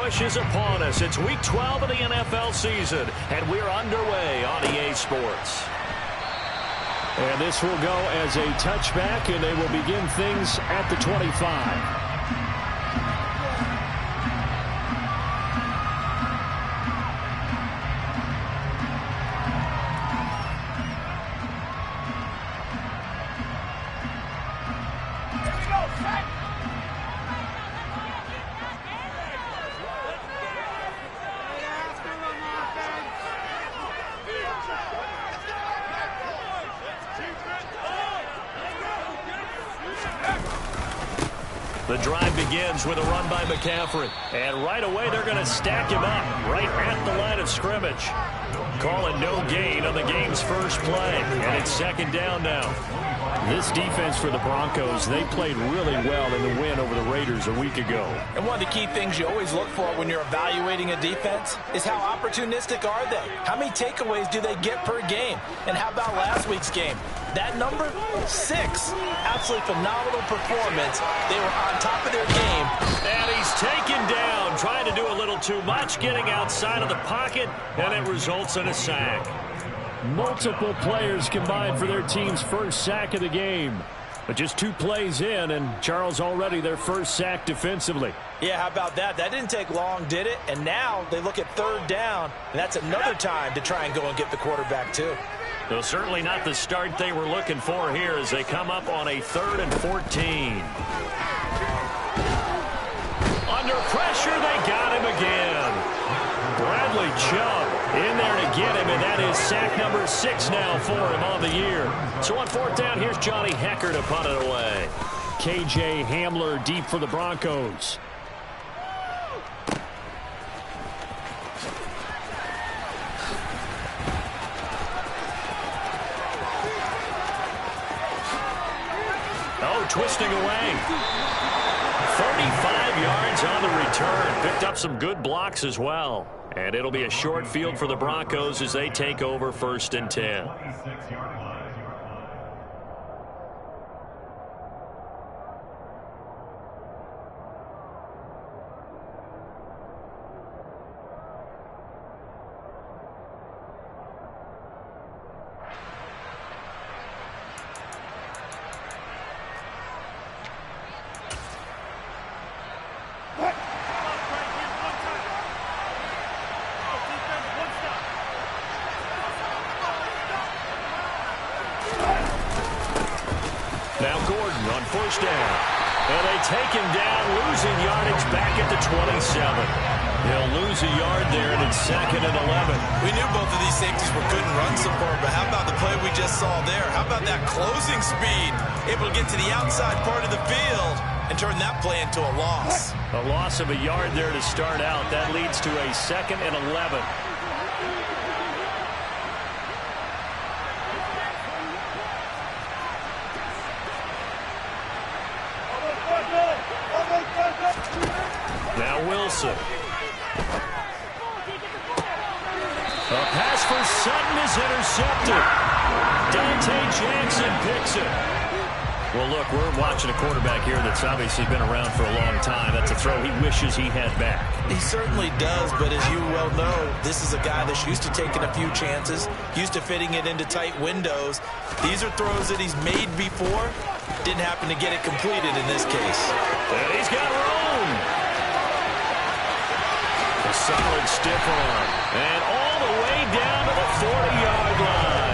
push is upon us. It's Week 12 of the NFL season, and we're underway on EA Sports. And this will go as a touchback, and they will begin things at the 25. The drive begins with a run by McCaffrey. And right away, they're going to stack him up right at the line of scrimmage. Calling no gain on the game's first play. And it's second down now. This defense for the Broncos, they played really well in the win over the Raiders a week ago. And one of the key things you always look for when you're evaluating a defense is how opportunistic are they? How many takeaways do they get per game? And how about last week's game? That number, 6. Absolutely phenomenal performance. They were on top of their game. And he's taken down, trying to do a little too much, getting outside of the pocket, and it results in a sack. Multiple players combined for their team's first sack of the game. But just 2 plays in, and Charles already their first sack defensively. Yeah, how about that? That didn't take long, did it? And now they look at third down, and that's another time to try and go and get the quarterback too. Though certainly not the start they were looking for here as they come up on a 3rd and 14. Under pressure, they got him again. Bradley Chubb in there to get him, and that is sack number 6 now for him on the year. So on 4th down, here's Johnny Hecker to punt it away. KJ Hamler deep for the Broncos. Oh, twisting away. 35 yards on the return. Picked up some good blocks as well. And it'll be a short field for the Broncos as they take over 1st and 10. Now Gordon on 1st down. And they take him down, losing yardage back at the 27. They'll lose a yard there, and it's 2nd and 11. We knew both of these safeties were good in run support, but how about the play we just saw there? How about that closing speed? Able to get to the outside part of the field and turn that play into a loss. A loss of a yard there to start out. That leads to a 2nd and 11. Now Wilson. A pass for Sutton is intercepted. Dante Jackson picks it. Well, look, we're watching a quarterback here that's obviously been around for a long time. That's a throw he wishes he had back. He certainly does, but as you well know, this is a guy that's used to taking a few chances, used to fitting it into tight windows. These are throws that he's made before. Didn't happen to get it completed in this case. And he's got room. A solid stiff arm. And all the way down to the 40-yard line.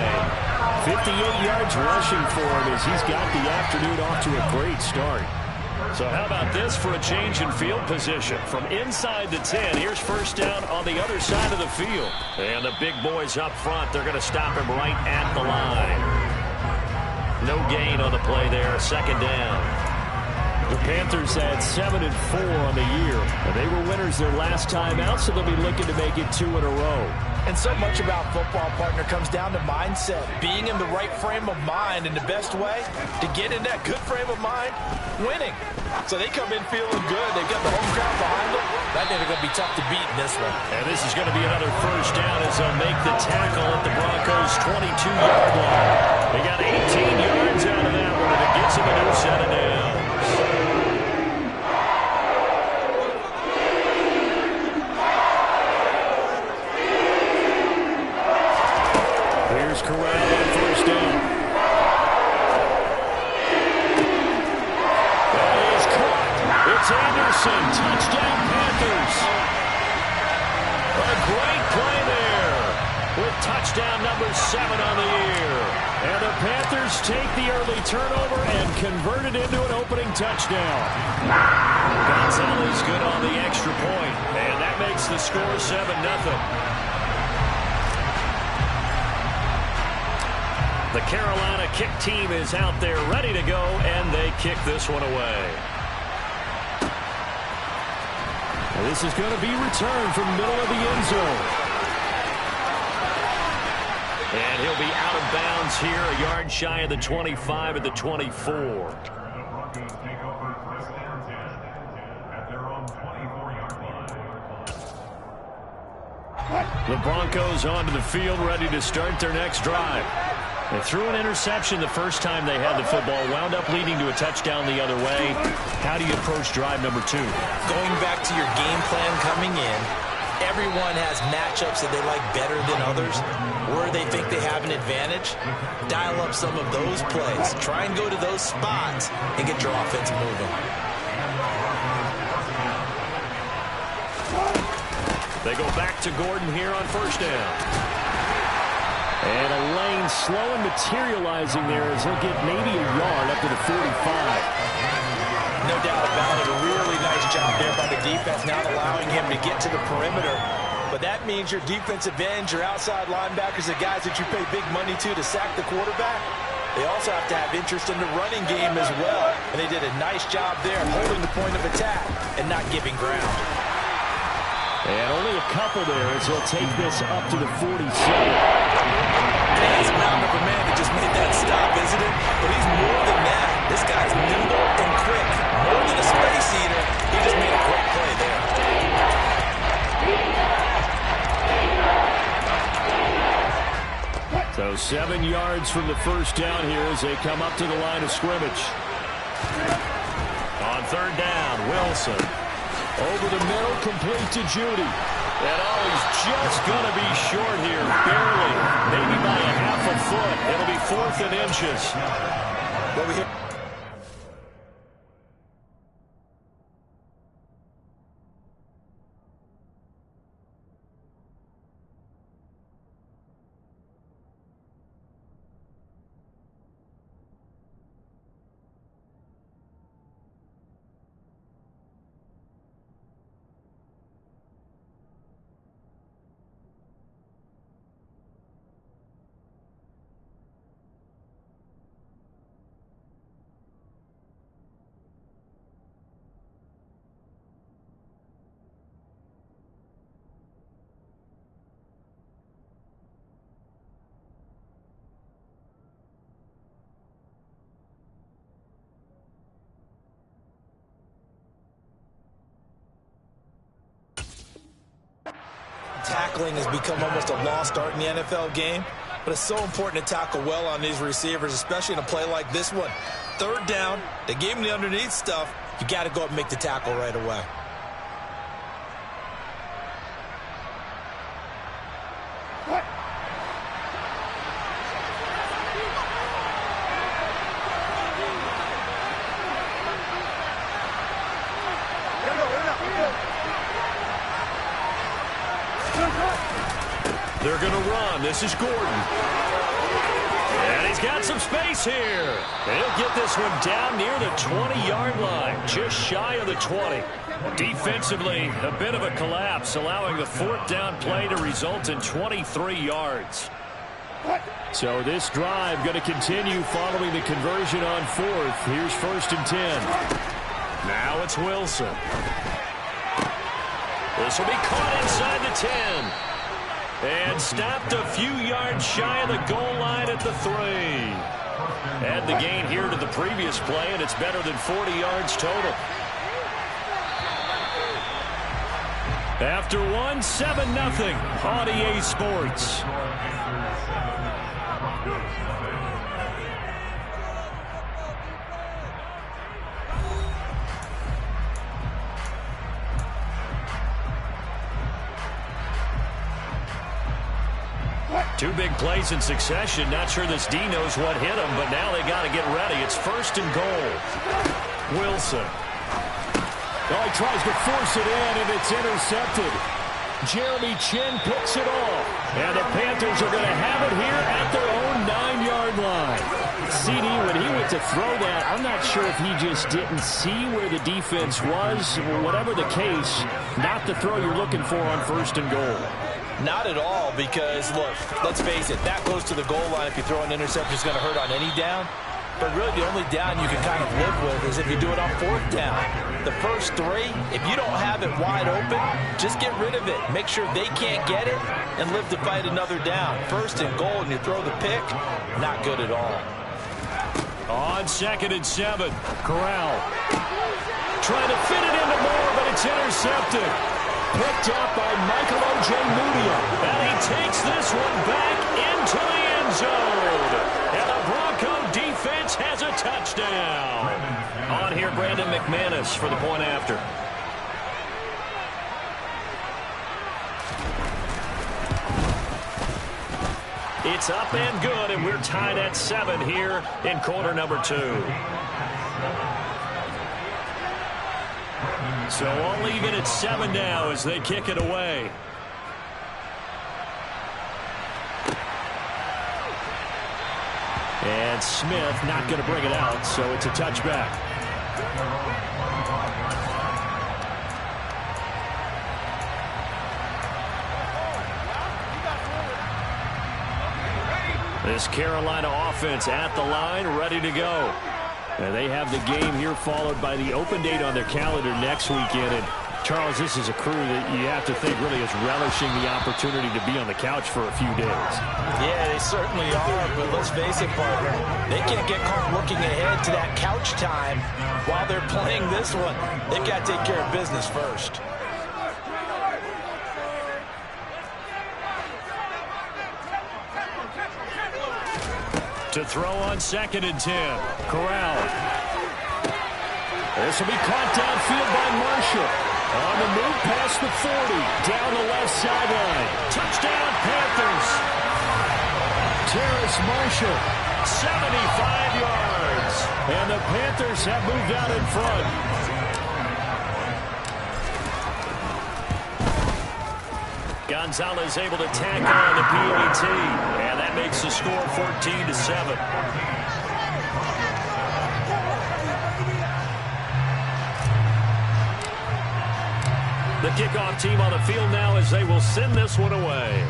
58 yards rushing for him as he's got the afternoon off to a great start. So how about this for a change in field position? From inside the 10, here's 1st down on the other side of the field. And the big boys up front, they're going to stop him right at the line. No gain on the play there, 2nd down. The Panthers had 7-4 on the year, and they were winners their last time out, so they'll be looking to make it 2 in a row. And so much about football, partner, comes down to mindset. Being in the right frame of mind, and the best way to get in that good frame of mind, winning. So they come in feeling good. They've got the home crowd behind them. I think they're going to be tough to beat in this one. And this is going to be another 1st down as they'll make the tackle at the Broncos' 22-yard line. They got 18 yards out of that one, and it gets them a new set of downs. Here's Corral on first down. That is caught. It's Anderson. Touchdown, Panthers. A great play there with touchdown number 7 on the year. And the Panthers take the early turnover and convert it into an opening touchdown. Gonzalez good on the extra point, and that makes the score 7-0. The Carolina kick team is out there ready to go, and they kick this one away. And this is going to be returned from middle of the end zone. And he'll be out of bounds here, a yard shy of the 25 at the 24. The Broncos onto the field, ready to start their next drive. They threw an interception the first time they had the football, wound up leading to a touchdown the other way. How do you approach drive number 2? Going back to your game plan coming in, everyone has matchups that they like better than others, where they think they have an advantage. Dial up some of those plays. Try and go to those spots and get your offense moving. They go back to Gordon here on first down. And a lane slow and materializing there as he'll get maybe a yard up to the 45. No doubt about it. A really nice job there by the defense, not allowing him to get to the perimeter. But that means your defensive ends, your outside linebackers, the guys that you pay big money to sack the quarterback, they also have to have interest in the running game as well. And they did a nice job there holding the point of attack and not giving ground. And only a couple there as he'll take this up to the 47. That's a mountain of a man that just made that stop, isn't it? But he's more than that. This guy's nimble and quick. More than a space eater. He just made a great play there. So 7 yards from the first down here as they come up to the line of scrimmage. On third down, Wilson. Over the middle, complete to Judy. And he's just going to be short here, barely. Maybe by a half a foot. It'll be 4th and inches. What we hear? Tackling has become almost a lost art in the NFL game, but it's so important to tackle well on these receivers, especially in a play like this one. Third down, they gave him the underneath stuff. You got to go up and make the tackle right away. They're going to run. This is Gordon. And he's got some space here. And he'll get this one down near the 20-yard line, just shy of the 20. Defensively, a bit of a collapse, allowing the 4th down play to result in 23 yards. So this drive going to continue following the conversion on 4th. Here's 1st and 10. Now it's Wilson. This will be caught inside the 10. And stopped a few yards shy of the goal line at the 3. Add the gain here to the previous play, and it's better than 40 yards total. After 1, 7-0 on EA Sports. Two big plays in succession. Not sure this D knows what hit him, but now they got to get ready. It's 1st and goal. Wilson. Oh, he tries to force it in, and it's intercepted. Jeremy Chin picks it off. And the Panthers are going to have it here at their own 9-yard line. CD, when he went to throw that, I'm not sure if he just didn't see where the defense was. Whatever the case, not the throw you're looking for on 1st and goal. Not at all, because, look, let's face it, that goes to the goal line. If you throw an interception, it's going to hurt on any down. But really, the only down you can kind of live with is if you do it on 4th down. The first 3, if you don't have it wide open, just get rid of it. Make sure they can't get it and live to fight another down. 1st and goal, and you throw the pick, not good at all. On 2nd and 7, Corral. Trying to fit it into Moore, but it's intercepted. Picked up by Michael O.J. Mudia. And he takes this one back into the end zone. And the Bronco defense has a touchdown. On here, Brandon McManus for the point after. It's up and good, and we're tied at 7 here in quarter number 2. So all even at 7 now as they kick it away. And Smith not going to bring it out, so it's a touchback. This Carolina offense at the line, ready to go. And they have the game here followed by the open date on their calendar next weekend. And Charles, this is a crew that you have to think really is relishing the opportunity to be on the couch for a few days. Yeah, they certainly are, but let's face it, partner. They can't get caught looking ahead to that couch time while they're playing this one. They've got to take care of business first. To throw on 2nd and 10. Corral. This will be caught downfield by Marshall. On the move past the 40. Down the left sideline. Touchdown Panthers. Terrace Marshall. 75 yards. And the Panthers have moved out in front. Gonzalez able to tack on the PAT. And that makes the score 14-7. The kickoff team on the field now as they will send this one away.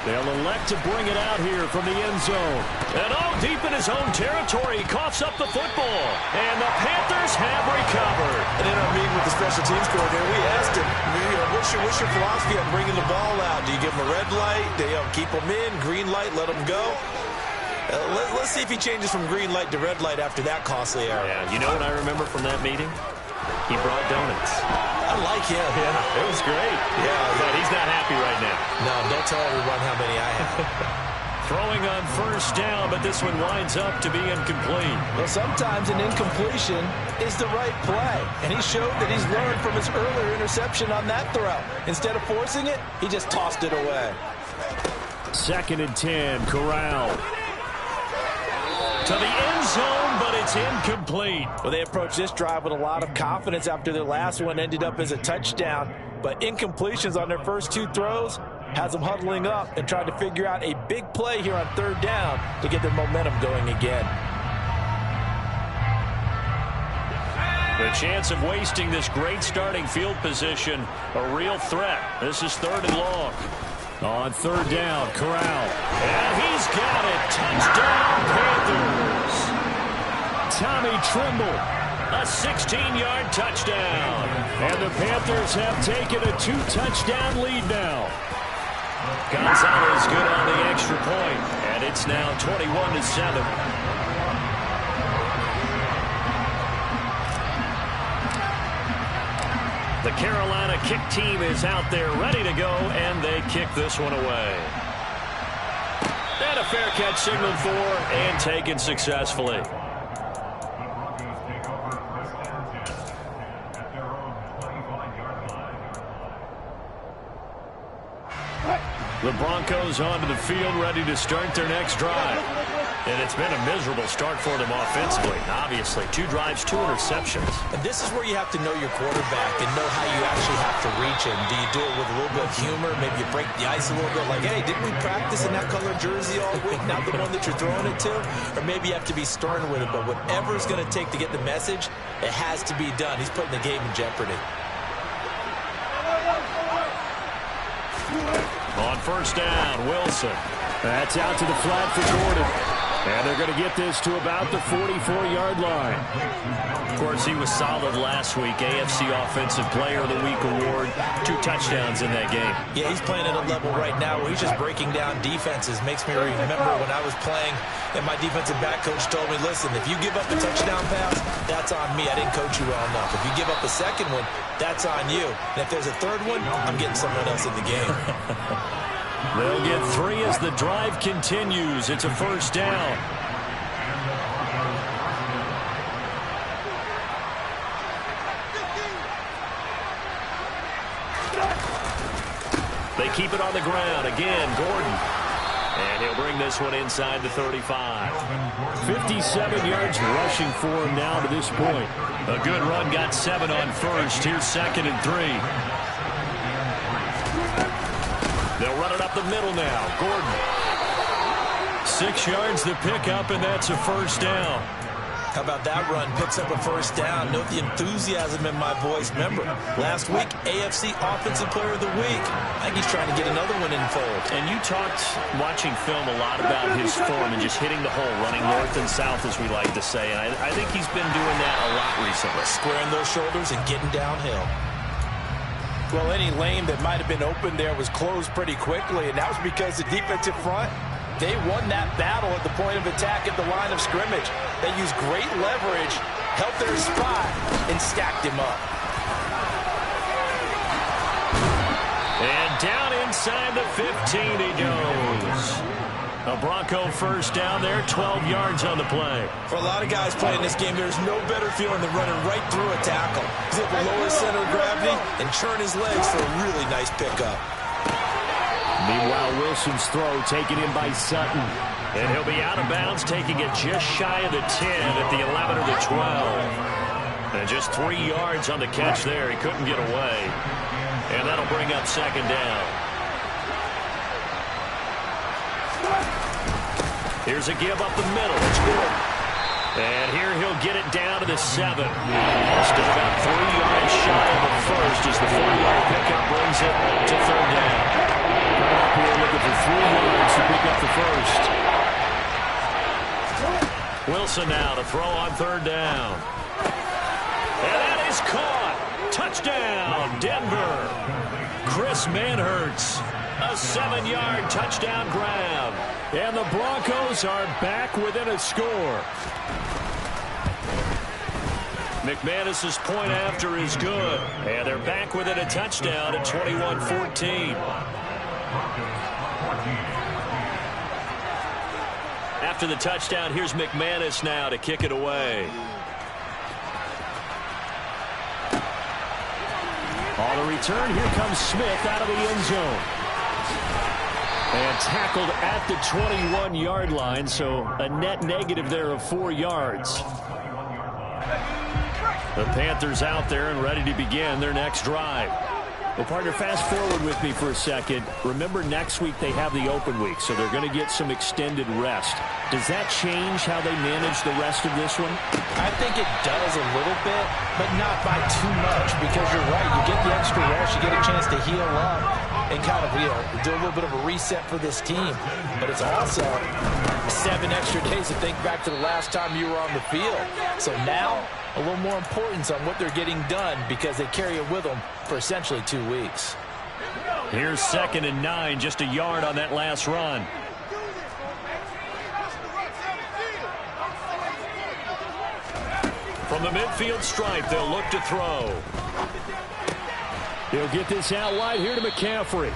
They'll elect to bring it out here from the end zone. And deep in his own territory, he coughs up the football. And the Panthers have recovered. And in our meeting with the special teams coordinator, we asked him, what's your philosophy on bringing the ball out? Do you give them a red light? Do you keep them in? Green light, let them go? Let's see if he changes from green light to red light after that costly error. Yeah, you know what I remember from that meeting? He brought donuts. I like him. Yeah, it was great. Yeah, but he's not happy right now. No, don't tell everyone how many I have. Throwing on 1st down, but this one winds up to be incomplete. Well, sometimes an incompletion is the right play. And he showed that he's learned from his earlier interception on that throw. Instead of forcing it, he just tossed it away. 2nd and 10, Corral. To the end zone, but it's incomplete. Well, they approached this drive with a lot of confidence after their last one ended up as a touchdown. But incompletions on their first 2 throws has them huddling up and trying to figure out a big play here on 3rd down to get their momentum going again. The chance of wasting this great starting field position, a real threat. This is 3rd and long. On 3rd down, Corral. And he's got it. Touchdown, Panthers. Tommy Trimble, a 16-yard touchdown. And the Panthers have taken a 2-touchdown lead now. Gonzalez good on the extra point, and it's now 21-7. The Carolina kick team is out there ready to go, and they kick this one away. And a fair catch signaled for and taken successfully. The Broncos onto the field, ready to start their next drive. And it's been a miserable start for them offensively. Obviously, 2 drives, 2 interceptions. And this is where you have to know your quarterback and know how you actually have to reach him. Do you do it with a little bit of humor? Maybe you break the ice a little bit like, hey, didn't we practice in that color jersey all week? Not the one that you're throwing it to? Or maybe you have to be stern with it. But whatever it's going to take to get the message, it has to be done. He's putting the game in jeopardy. On first down, Wilson. That's out to the flat for Gordon. And they're going to get this to about the 44-yard line. Of course, he was solid last week. AFC Offensive Player of the Week award. 2 touchdowns in that game. Yeah, he's playing at a level right now where he's just breaking down defenses. Makes me remember when I was playing and my defensive back coach told me, listen, if you give up a touchdown pass, that's on me. I didn't coach you well enough. If you give up a second one, that's on you. And if there's a third one, I'm getting someone else in the game. They'll get 3 as the drive continues. It's a first down. They keep it on the ground. Again, Gordon. And he'll bring this one inside the 35. 57 yards rushing for him now to this point. A good run, got 7 on first. Here's 2nd and 3. They'll run it up the middle now. Gordon. 6 yards to pick up, and that's a first down. How about that run? Picks up a first down. Note the enthusiasm in my voice. Remember, last week, AFC Offensive Player of the Week. I think he's trying to get another one in fold. And you talked, watching film, a lot about his form and just hitting the hole, running north and south, as we like to say. And I think he's been doing that a lot recently. Squaring those shoulders and getting downhill. Well, any lane that might have been open there was closed pretty quickly, and that was because the defensive front, they won that battle at the point of attack at the line of scrimmage. They used great leverage, held their spot, and stacked him up. And down inside the 15 he goes. A Bronco first down there, 12 yards on the play. For a lot of guys playing this game, there's no better feeling than running right through a tackle. He's at the lower center of gravity and churn his legs for a really nice pickup. Meanwhile, Wilson's throw taken in by Sutton. And he'll be out of bounds, taking it just shy of the 10 at the 11 or the 12. And just 3 yards on the catch there. He couldn't get away. And that'll bring up 2nd down. Here's a give up the middle. It's good. And here he'll get it down to the 7. Still about 3 yards shy of the first as the 4-yard pickup brings it to 3rd down. Up here looking for 3 yards to pick up the first. Wilson now to throw on 3rd down. And that is caught. Touchdown, Denver. Chris Manhertz. A 7-yard touchdown grab. And the Broncos are back within a score. McManus's point after is good. And they're back within a touchdown at 21-14. After the touchdown, here's McManus now to kick it away. On the return, here comes Smith out of the end zone. And tackled at the 21-yard line, so a net negative there of 4 yards. The Panthers out there and ready to begin their next drive. Well, partner, fast forward with me for a second. Remember, next week they have the open week, so they're going to get some extended rest. Does that change how they manage the rest of this one? I think it does a little bit, but not by too much, because you're right. You get the extra rest, you get a chance to heal up and kind of, do a little bit of a reset for this team. But it's also 7 extra days to think back to the last time you were on the field. So now, a little more importance on what they're getting done because they carry it with them for essentially 2 weeks. Here's 2nd and 9, just a yard on that last run. From the midfield stripe, they'll look to throw. He'll get this out wide here to McCaffrey.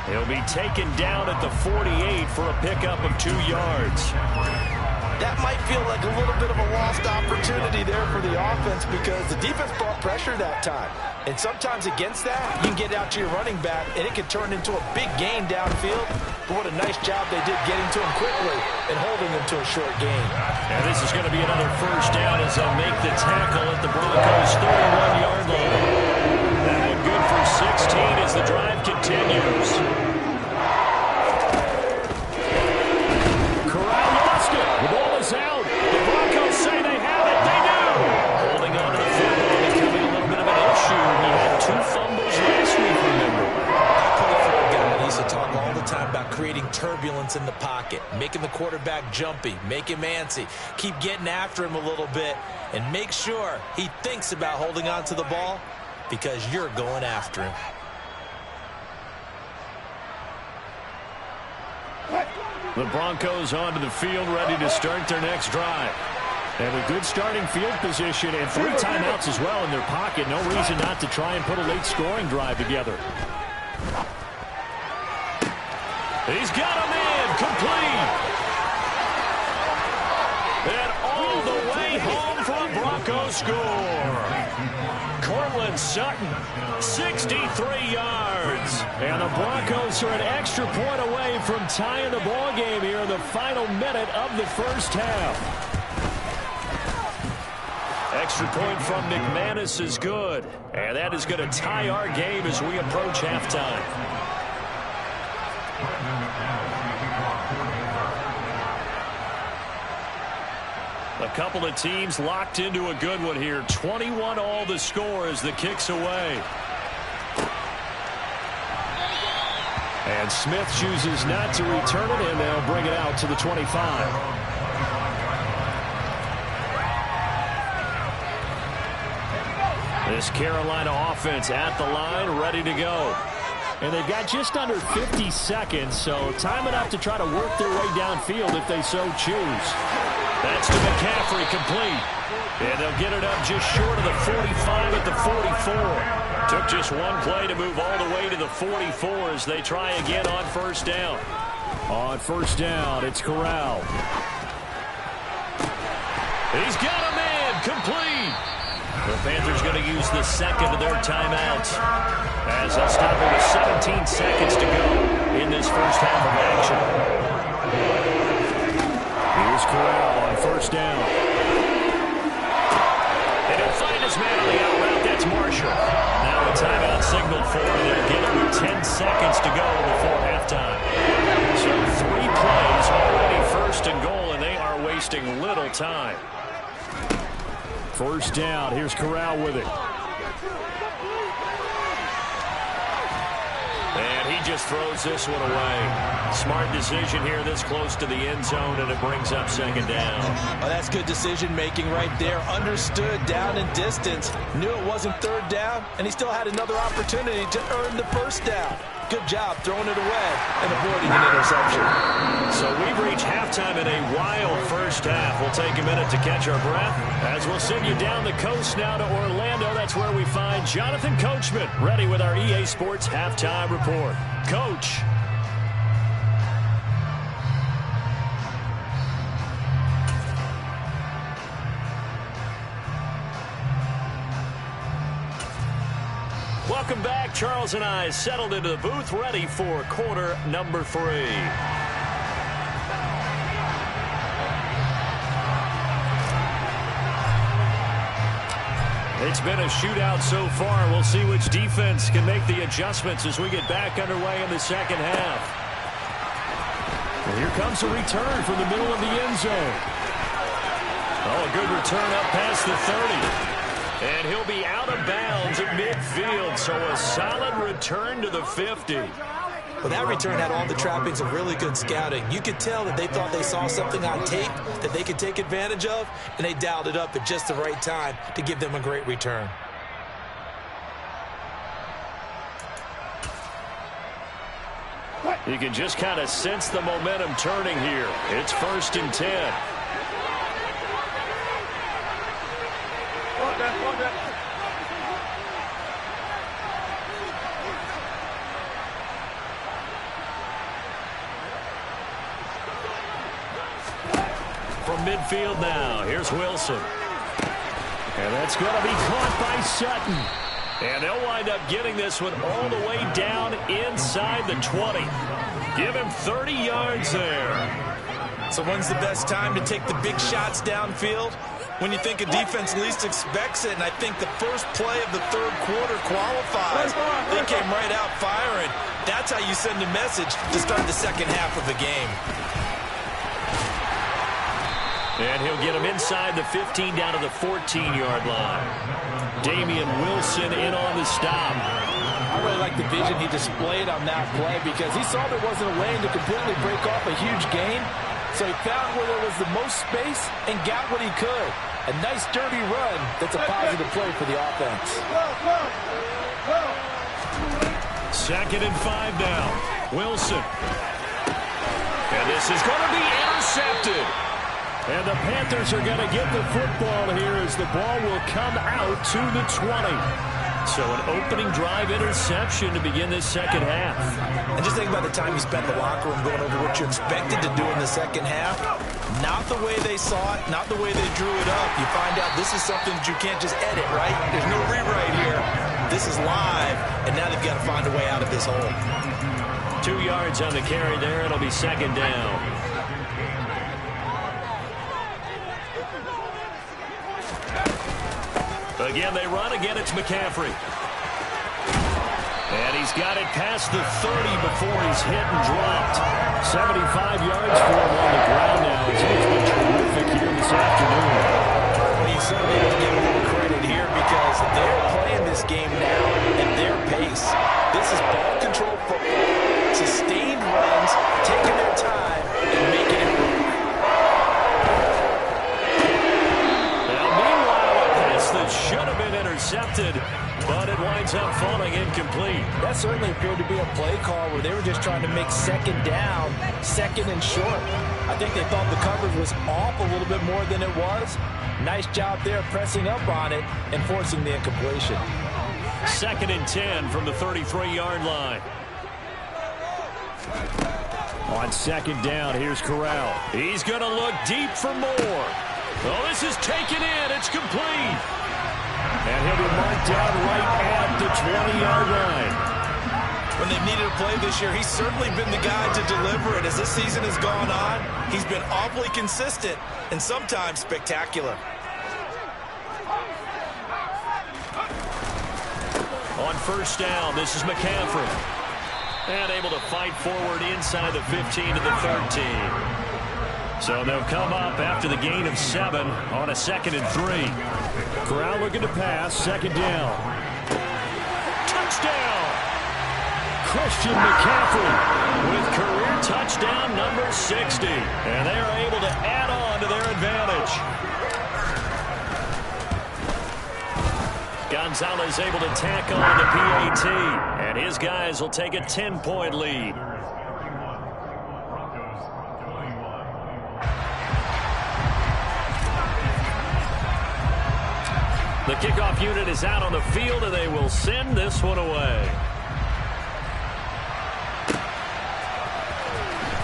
He'll be taken down at the 48 for a pickup of 2 yards. that might feel like a little bit of a lost opportunity there for the offense because the defense brought pressure that time. And sometimes against that, you can get out to your running back, and it can turn into a big gain downfield. But what a nice job they did getting to him quickly and holding him to a short gain. And this is going to be another first down as they'll make the tackle at the Broncos' 31-yard line. That one good for 16 as the drive continues. The ball is out. The Broncos say they have it. They do. Holding on to the football becoming a little bit of an issue. He had 2 fumbles last week, remember. I play for a guy that used to talk all the time about creating turbulence in the pocket, making the quarterback jumpy, make him antsy, keep getting after him a little bit, and make sure he thinks about holding on to the ball because you're going after him. The Broncos onto the field, ready to start their next drive. And a good starting field position and 3 timeouts as well in their pocket. No reason not to try and put a late scoring drive together. He's got him in, complete. And all the way home for a Broncos score. Cortland Sutton, 63 yards. And the Broncos are an extra point away from tying the ball game here in the final minute of the first half. Extra point from McManus is good. And that is going to tie our game as we approach halftime. A couple of teams locked into a good one here. 21 all the score as the kick's away. And Smith chooses not to return it, and they'll bring it out to the 25. This Carolina offense at the line, ready to go. And they've got just under 50 seconds, so time enough to try to work their way downfield if they so choose. That's to McCaffrey, complete. And they'll get it up just short of the 45 at the 44. Took just one play to move all the way to the 44 as they try again on first down. On first down, it's Corral. He's got him in, complete. The Panthers going to use the second of their timeouts as they'll stop it with 17 seconds to go in this first half of action. Here's Corral on first down. And he'll find his man on the out route. That's Marshall. Now a timeout signal for him. They'll get it with 10 seconds to go before halftime. So 3 plays already first and goal, and they are wasting little time. First down. Here's Corral with it. And he just throws this one away. Smart decision here this close to the end zone, and it brings up second down. Oh, that's good decision-making right there. Understood down and distance. Knew it wasn't third down, and he still had another opportunity to earn the first down. Good job throwing it away and avoiding an interception. So we've reached halftime in a wild first half. We'll take a minute to catch our breath as we'll send you down the coast now to Orlando. That's where we find Jonathan Coachman ready with our EA Sports halftime report. Coach. Welcome back. Charles and I settled into the booth, ready for quarter number 3. It's been a shootout so far. We'll see which defense can make the adjustments as we get back underway in the second half. And here comes a return from the middle of the end zone. Oh, a good return up past the 30. And he'll be out of bounds at midfield, so a solid return to the 50. Well, that return had all the trappings of really good scouting. You could tell that they thought they saw something on tape that they could take advantage of, and they dialed it up at just the right time to give them a great return. You can just kind of sense the momentum turning here. It's 1st and 10. From midfield now. Here's Wilson. And that's going to be caught by Sutton. And they'll wind up getting this one all the way down inside the 20. Give him 30 yards there. So when's the best time to take the big shots downfield? When you think a defense least expects it, and I think the first play of the third quarter qualifies. They came right out firing. That's how you send a message to start the second half of the game. And he'll get him inside the 15 down to the 14-yard line. Damian Wilson in on the stop. I really like the vision he displayed on that play because he saw there wasn't a lane to completely break off a huge gain. So he found where there was the most space and got what he could. A nice, dirty run that's a positive play for the offense. 2nd and 5 now. Wilson. And this is going to be intercepted. And the Panthers are going to get the football here as the ball will come out to the 20. So an opening drive interception to begin this second half. And just think about the time you spent in the locker room going over what you expected to do in the second half. Not the way they saw it, not the way they drew it up. You find out this is something that you can't just edit, right? There's no rewrite here. This is live, and now they've got to find a way out of this hole. 2 yards on the carry there. It'll be 2nd down. Again, they run. Again, it's McCaffrey. And he's got it past the 30 before he's hit and dropped. 75 yards for him on the ground now. He's been terrific here this afternoon. Well, you certainly have to give him a little credit here because they're playing this game now at their pace. This is ball control football. Sustained runs, taking their time, and making it work. That should have been intercepted, but it winds up falling incomplete. That certainly appeared to be a play call where they were just trying to make 2nd down, 2nd and short. I think they thought the coverage was off a little bit more than it was. Nice job there pressing up on it and forcing the incompletion. 2nd and 10 from the 33-yard line. On 2nd down, here's Corral. He's going to look deep for more. Oh, this is taken in. It's complete. And he'll be marked down right at the 20-yard line. When they've needed a play this year, he's certainly been the guy to deliver it. As this season has gone on, he's been awfully consistent and sometimes spectacular. On 1st down, this is McCaffrey. And able to fight forward inside the 15 to the 13. So they'll come up after the gain of 7 on a 2nd and 3. Corral looking to pass. 2nd down. Touchdown! Christian McCaffrey with career touchdown number 60. And they are able to add on to their advantage. Gonzalez able to tack on the PAT. And his guys will take a 10-point lead. The kickoff unit is out on the field, and they will send this one away.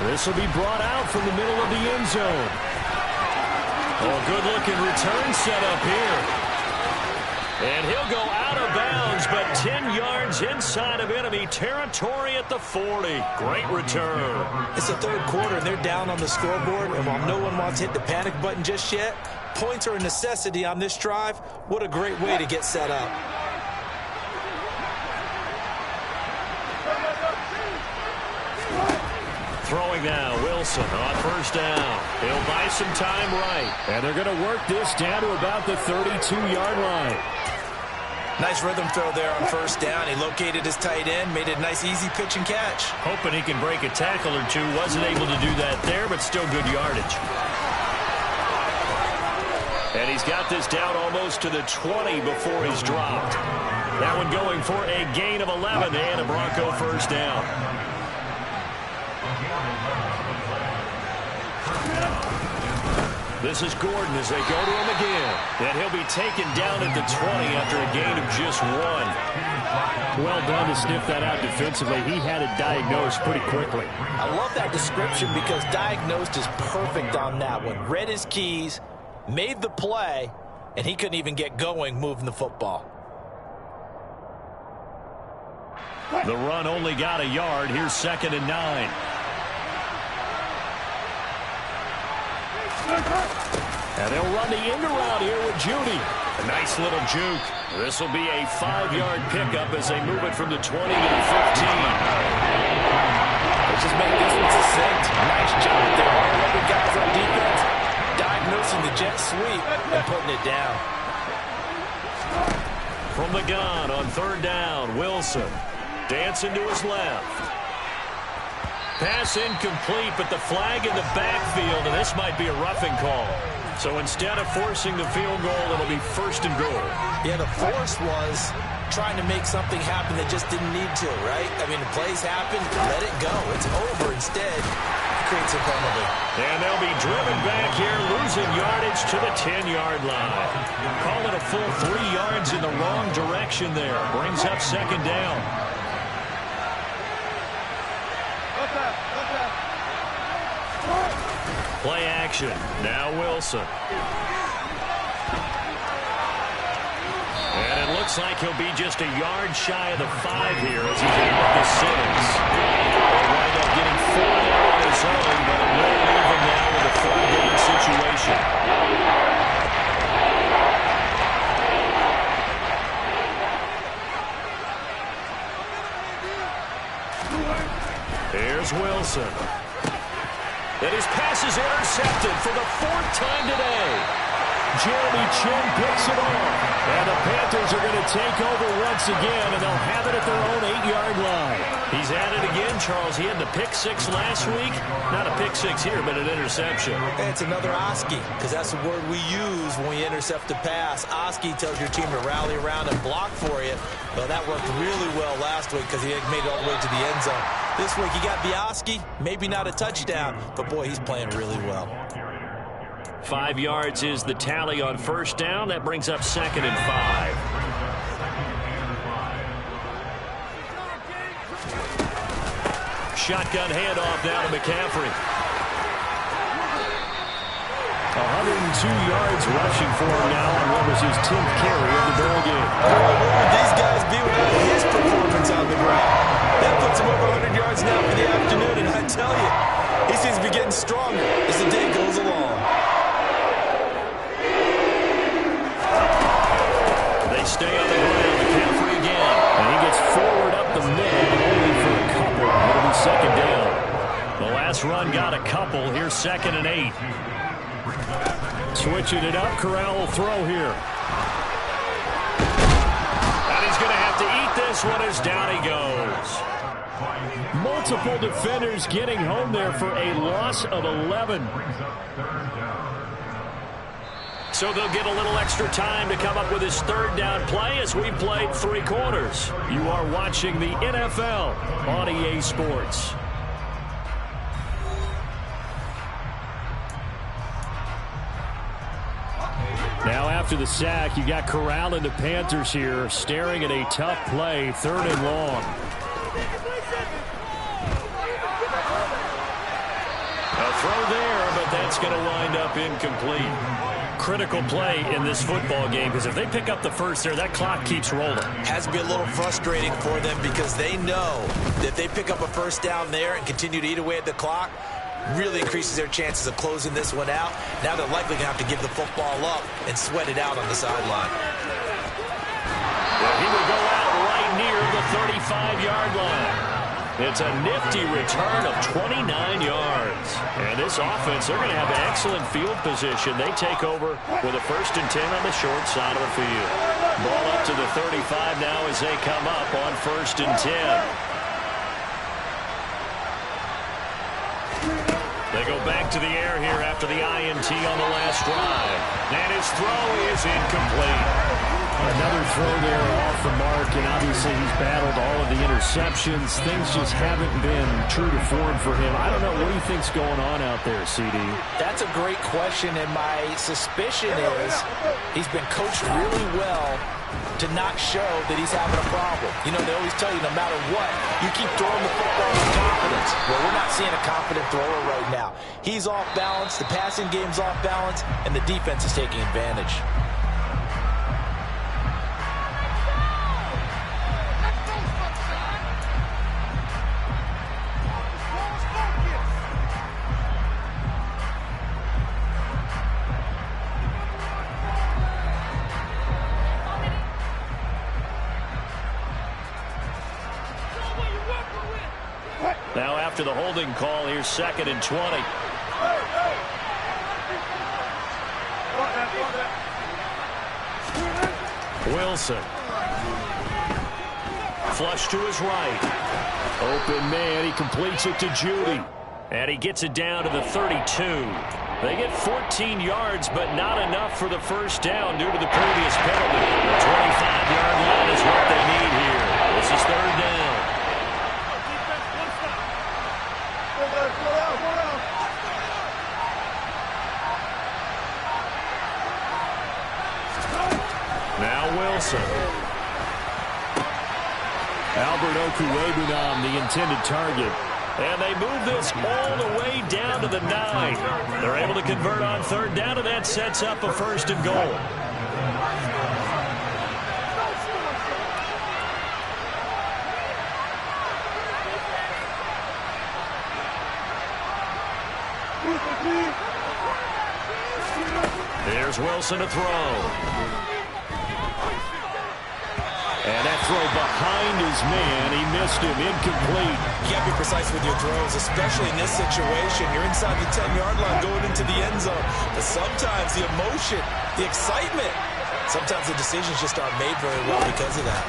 This will be brought out from the middle of the end zone. Oh, good-looking return set up here. And he'll go out of bounds, but 10 yards inside of enemy territory at the 40. Great return. It's the third quarter, and they're down on the scoreboard, and while no one wants to hit the panic button just yet, points are a necessity on this drive. What a great way to get set up. Throwing now, Wilson on 1st down. He'll buy some time right. And they're going to work this down to about the 32-yard line. Nice rhythm throw there on 1st down. He located his tight end, made a nice easy pitch and catch. Hoping he can break a tackle or two. Wasn't able to do that there, but still good yardage. And he's got this down almost to the 20 before he's dropped. That one going for a gain of 11 and a Bronco 1st down. This is Gordon as they go to him again. And he'll be taken down at the 20 after a gain of just 1. Well done to sniff that out defensively. He had it diagnosed pretty quickly. I love that description because diagnosed is perfect on that one. Read his keys, made the play, and he couldn't even get going moving the football. The run only got a yard. Here's 2nd and 9. And they'll run the end around here with Judy. A nice little juke. This will be a 5-yard pickup as they move it from the 20 to the 15. Let's just make this one succinct. Nice job there. All 11 guys on defense, diagnosing the jet sweep and putting it down. From the gun on 3rd down, Wilson. Dancing to his left. Pass incomplete, but the flag in the backfield, and this might be a roughing call. So instead of forcing the field goal, it'll be 1st and goal. Yeah, the force was trying to make something happen that just didn't need to, right? I mean, the plays happened, let it go. It's over. Instead, it creates a penalty. And they'll be driven back here, losing yardage to the 10-yard line. Call it a full 3 yards in the wrong direction there. Brings up 2nd down. Play action. Now Wilson. And it looks like he'll be just a yard shy of the 5 here as he's out to 6. He'll wind up getting 4 there on his own, but it will leave him now with a 4-game situation. Here's Wilson. And his pass is intercepted for the 4th time today. Jeremy Chin picks it off. And the Panthers are going to take over once again, and they'll have it at their own 8-yard line. He's at it again, Charles. He had the pick 6 last week. Not a pick 6 here, but an interception. It's another Oski, because that's the word we use when we intercept a pass. Oski tells your team to rally around and block for you. Well, that worked really well last week because he made it all the way to the end zone. This week he got the Oski, maybe not a touchdown, but boy, he's playing really well. 5 yards is the tally on 1st down. That brings up 2nd and 5. Shotgun handoff now to McCaffrey. 102 yards rushing for him now on what was his 10th carry of the ball game. Where would these guys be without his performance on the ground? That puts him over 100 yards now for the afternoon, and I tell you, he seems to be getting stronger as the day goes along. They stay on the ground. McCaffrey again. And he gets forward up the middle, but only for a couple. It'll be 2nd down. The last run got a couple. Here's 2nd and 8. Switching it up. Corral will throw here. And he's going to have to eat this one as down he goes. Multiple defenders getting home there for a loss of 11. So they'll get a little extra time to come up with his 3rd down play as we've played 3 quarters. You are watching the NFL on EA Sports. Now after the sack, you got Corral and the Panthers here staring at a tough play, 3rd and long. A throw there, but that's going to wind up incomplete. Critical play in this football game because if they pick up the 1st there, that clock keeps rolling. Has to be a little frustrating for them because they know that if they pick up a 1st down there and continue to eat away at the clock, really increases their chances of closing this one out. Now they're likely going to have to give the football up and sweat it out on the sideline. Well, he will go out right near the 35-yard line. It's a nifty return of 29 yards. And this offense, they're going to have excellent field position. They take over with a 1st and 10 on the short side of the field. Ball up to the 35 now as they come up on 1st and 10. They go back to the air here after the INT on the last drive. And his throw is incomplete. Another throw there off the mark, and obviously he's battled all of the interceptions. Things just haven't been true to form for him. I don't know. What do you think's going on out there, CD? That's a great question, and my suspicion is he's been coached really well to not show that he's having a problem. You know, they always tell you no matter what, you keep throwing the football with confidence. Well, we're not seeing a confident thrower right now. He's off balance, the passing game's off balance, and the defense is taking advantage. Now after the holding call, here's 2nd and 20. Wilson. Flush to his right. Open man, he completes it to Judy. And he gets it down to the 32. They get 14 yards, but not enough for the first down due to the previous penalty. The 25-yard line is what they need here. This is 3rd down. Now Wilson. Albert Okwuegbunam, the intended target. And they move this all the way down to the 9. They're able to convert on 3rd down, and that sets up a 1st and goal. Here's Wilson to throw. And that throw behind his man. He missed him. Incomplete. You got to be precise with your throws, especially in this situation. You're inside the 10-yard line going into the end zone. But sometimes the emotion, the excitement, sometimes the decisions just aren't made very well because of that.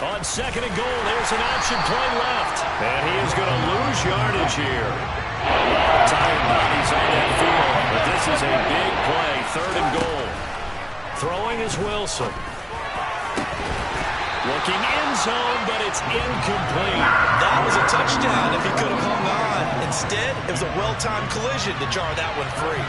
On 2nd and goal, there's an option play left. And he is going to lose yardage here. A lot of tired bodies on that field. But this is a big play. 3rd and goal. Throwing is Wilson. Looking end zone, but it's incomplete. That was a touchdown if he could have hung on. Instead, it was a well-timed collision to jar that one free.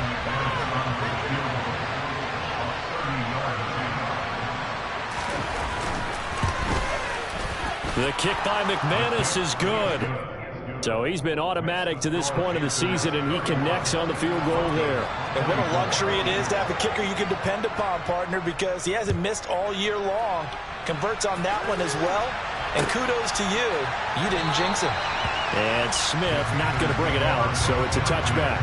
The kick by McManus is good. So he's been automatic to this point of the season, and he connects on the field goal there. And what a luxury it is to have a kicker you can depend upon, partner, because he hasn't missed all year long. Converts on that one as well. And kudos to you. You didn't jinx him. And Smith not going to bring it out, so it's a touchback.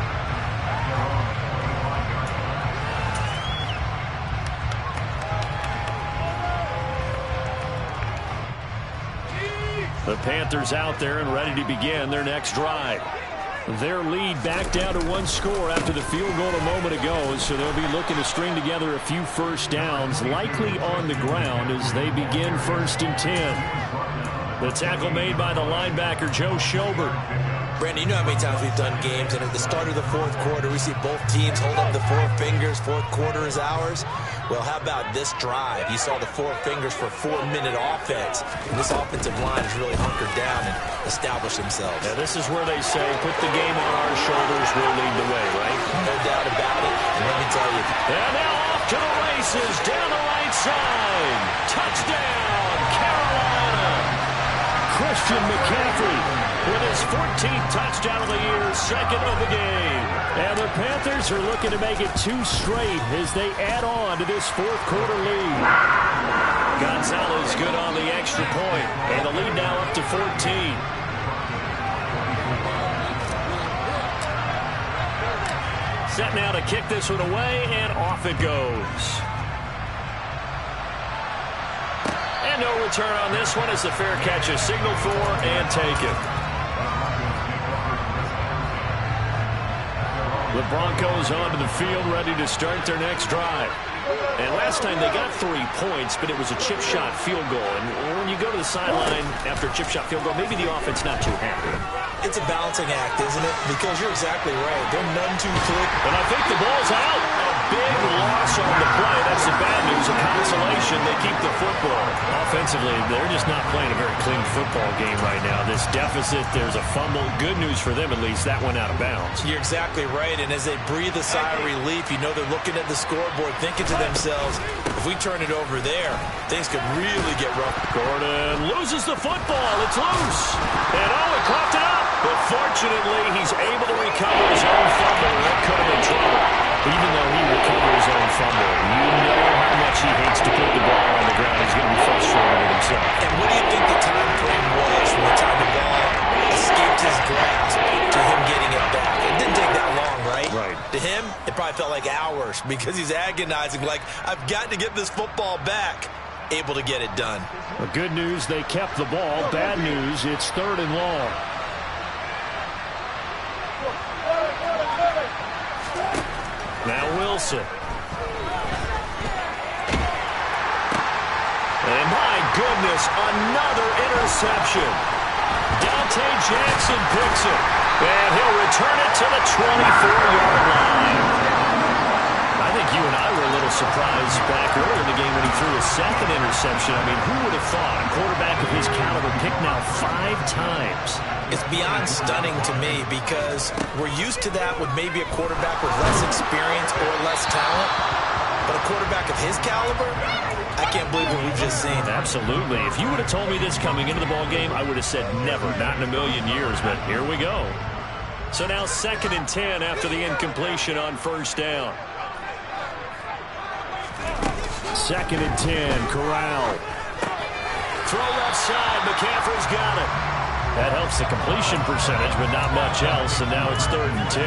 The Panthers out there and ready to begin their next drive. Their lead back down to 1 score after the field goal a moment ago, so they'll be looking to string together a few first downs, likely on the ground as they begin 1st and 10. The tackle made by the linebacker, Joe Schobert. Brandon, you know how many times we've done games, and at the start of the 4th quarter, we see both teams hold up the 4 fingers, 4th quarter is ours. Well, how about this drive? You saw the 4 fingers for 4-minute offense, and this offensive line has really hunkered down and established themselves. Now, this is where they say, put the game on our shoulders, we'll lead the way, right? No doubt about it, and let me tell you. And now off to the races, down the right side. Touchdown, Carolina. Christian McCaffrey with his 14th touchdown of the year, 2nd of the game. And the Panthers are looking to make it 2 straight as they add on to this 4th quarter lead. Gonzalez good on the extra point, and the lead now up to 14. Set now to kick this one away, and off it goes. And no return on this one as the fair catch is signaled for and taken. The Broncos onto the field, ready to start their next drive. And last time they got 3 points, but it was a chip shot field goal. And when you go to the sideline after a chip shot field goal, maybe the offense not too happy. It's a balancing act, isn't it? Because you're exactly right. They're none too quick. And I think the ball's out. Oh, big loss on the play. That's the bad news. A consolation, they keep the football. Offensively, they're just not playing a very clean football game right now. This deficit, there's a fumble. Good news for them, at least. That went out of bounds. You're exactly right, and as they breathe a sigh of relief, you know they're looking at the scoreboard, thinking to themselves, if we turn it over there, things could really get rough. Gordon loses the football. It's loose. And he coughed it up. But fortunately, he's able to recover his own fumble. That could have been trouble. Even though he recovered his own fumble, you know how much he hates to put the ball on the ground. He's going to be frustrated with himself. And what do you think the time frame was from the time the ball escaped his grasp to him getting it back? It didn't take that long, right? Right. To him, it probably felt like hours because he's agonizing, like, I've got to get this football back. Able to get it done. Well, good news, they kept the ball. Bad news, it's 3rd and long. Now Wilson. And my goodness, another interception. Dante Jackson picks it. And he'll return it to the 24-yard line. I think you and I were a little surprised back early in the game when he threw his 2nd interception. I mean, who would have thought a quarterback of his caliber picked now 5 times? It's beyond stunning to me because we're used to that with maybe a quarterback with less experience or less talent. But a quarterback of his caliber, I can't believe what we've just seen. Absolutely. If you would have told me this coming into the ball game, I would have said never, not in a million years. But here we go. So now 2nd and 10 after the incompletion on 1st down. 2nd and 10, Corral. Throw left side, McCaffrey's got it. That helps the completion percentage, but not much else, and now it's 3rd and 10.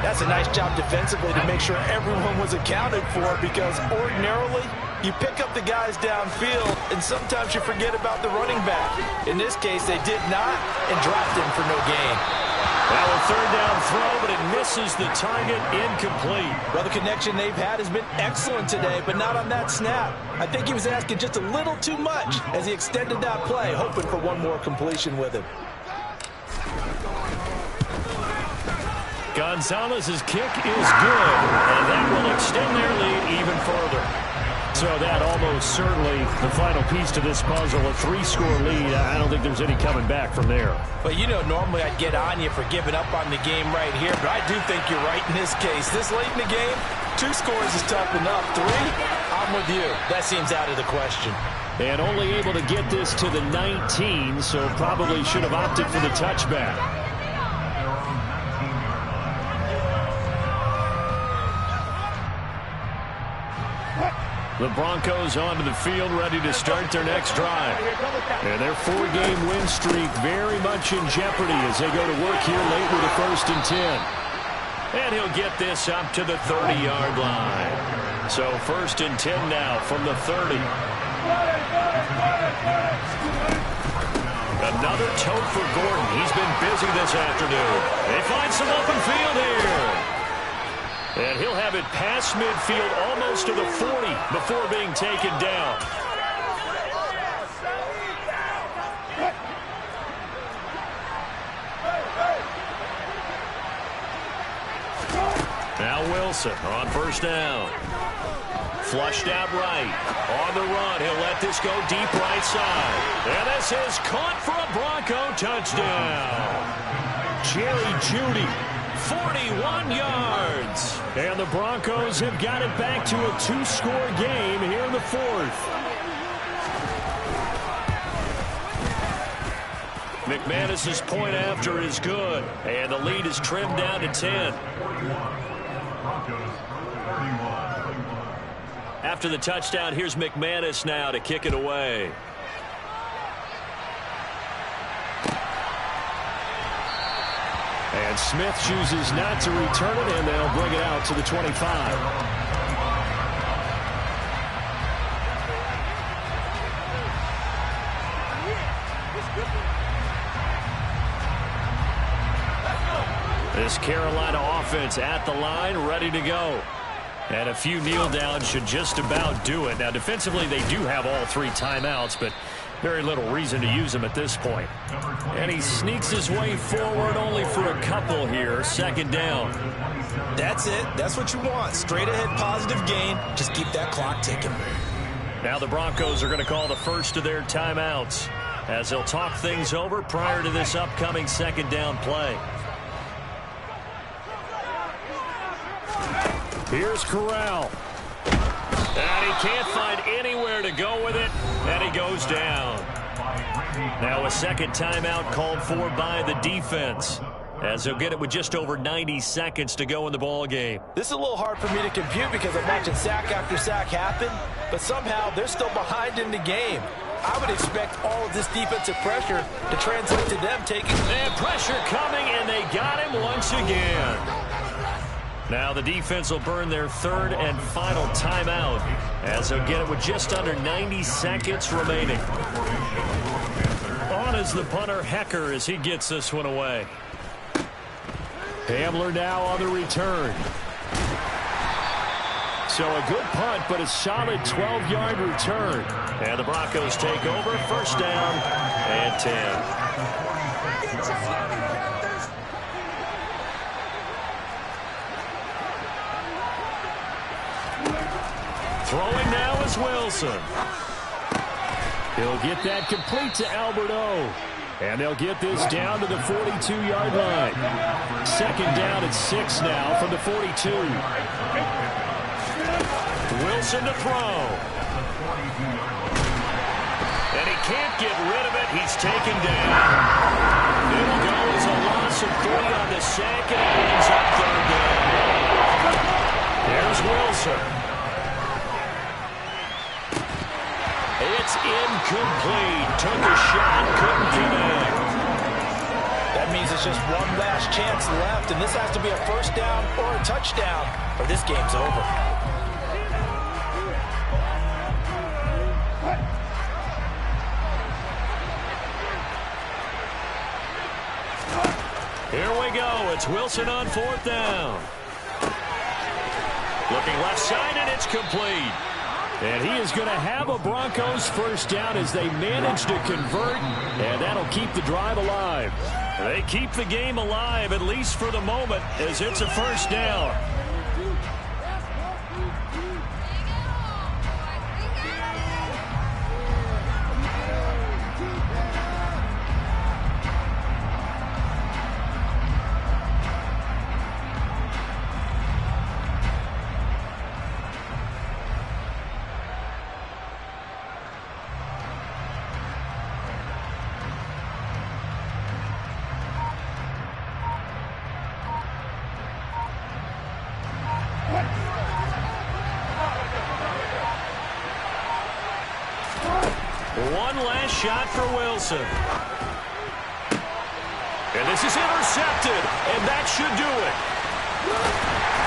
That's a nice job defensively to make sure everyone was accounted for because ordinarily you pick up the guys downfield and sometimes you forget about the running back. In this case, they did not and dropped him for no gain. Well, a 3rd down throw, but it misses the target, incomplete. Well, the connection they've had has been excellent today, but not on that snap. I think he was asking just a little too much as he extended that play, hoping for one more completion with it. Gonzalez's kick is good, and that will extend their lead even further. So that almost certainly the final piece to this puzzle, a 3-score lead. I don't think there's any coming back from there. But, you know, normally I'd get on you for giving up on the game right here, but I do think you're right in this case. This late in the game, 2 scores is tough enough. 3, I'm with you. That seems out of the question. And only able to get this to the 19, so probably should have opted for the touchback. The Broncos onto the field, ready to start their next drive. And their 4-game win streak very much in jeopardy as they go to work here late with a 1st and 10. And he'll get this up to the 30-yard line. So 1st and 10 now from the 30. Another tote for Gordon. He's been busy this afternoon. They find some open field here. And he'll have it past midfield almost to the 40 before being taken down. Now Wilson on 1st down. Flushed out right. On the run, he'll let this go deep right side. And this is caught for a Bronco touchdown. Jerry Jeudy. 41 yards. And the Broncos have got it back to a 2-score game here in the 4th. McManus's point after is good. And the lead is trimmed down to 10. After the touchdown, here's McManus now to kick it away. And Smith chooses not to return it, and they'll bring it out to the 25. This Carolina offense at the line, ready to go. And a few kneel downs should just about do it. Now, defensively, they do have all 3 timeouts, but Very little reason to use him at this point. And he sneaks his way forward only for a couple here. Second down. That's it. That's what you want. Straight ahead positive gain. Just keep that clock ticking. Now the Broncos are going to call the first of their timeouts as they'll talk things over prior to this upcoming second down play. Here's Corral. And he can't find anywhere to go with it, and he goes down. Now a second timeout called for by the defense, as they'll get it with just over 90 seconds to go in the ball game. This is a little hard for me to compute because I'm watching sack after sack happen, but somehow they're still behind in the game. I would expect all of this defensive pressure to translate to them taking... And pressure coming, and they got him once again. Now the defense will burn their third and final timeout as they'll get it with just under 90 seconds remaining. On is the punter, Hecker, as he gets this one away. Hamler now on the return. So a good punt, but a solid 12-yard return. And the Broncos take over, first down and 10. Throwing now is Wilson. He'll get that complete to Alberto. And they'll get this down to the 42-yard line. Second down at 6 now from the 42. Wilson to throw. And he can't get rid of it. He's taken down. It'll go as a loss of 3 on the sack, and it brings up third down. Here's Wilson. It's incomplete. Took a shot, couldn't connect. That means it's just one last chance left, and this has to be a first down or a touchdown, or this game's over. Here we go. It's Wilson on fourth down. Looking left side, and it's complete. And he is going to have a Broncos first down as they manage to convert, and that'll keep the drive alive. They keep the game alive, at least for the moment, as it's a first down. One last shot for Wilson. And this is intercepted, and that should do it.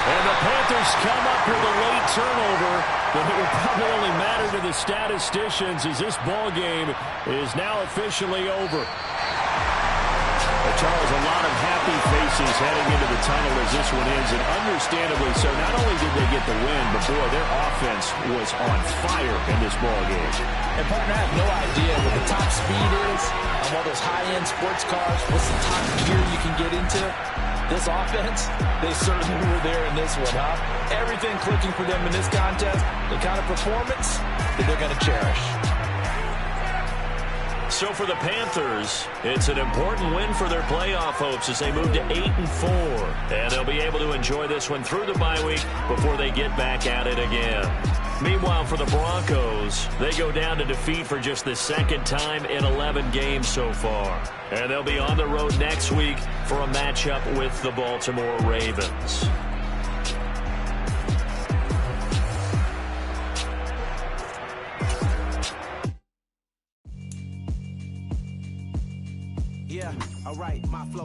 And the Panthers come up with a late turnover, but it will probably only matter to the statisticians as this ball game is now officially over. Charles, a lot of happy faces heading into the tunnel as this one ends, and understandably so. Not only did they get the win, but boy, their offense was on fire in this ball game. And partner, I have no idea what the top speed is on one of those high-end sports cars. What's the top gear you can get into? This offense, they certainly were there in this one, huh? Everything clicking for them in this contest, the kind of performance that they're going to cherish. So for the Panthers, it's an important win for their playoff hopes as they move to 8-4. And they'll be able to enjoy this one through the bye week before they get back at it again. Meanwhile, for the Broncos, they go down to defeat for just the second time in 11 games so far. And they'll be on the road next week for a matchup with the Baltimore Ravens. Yeah, all right, my flow.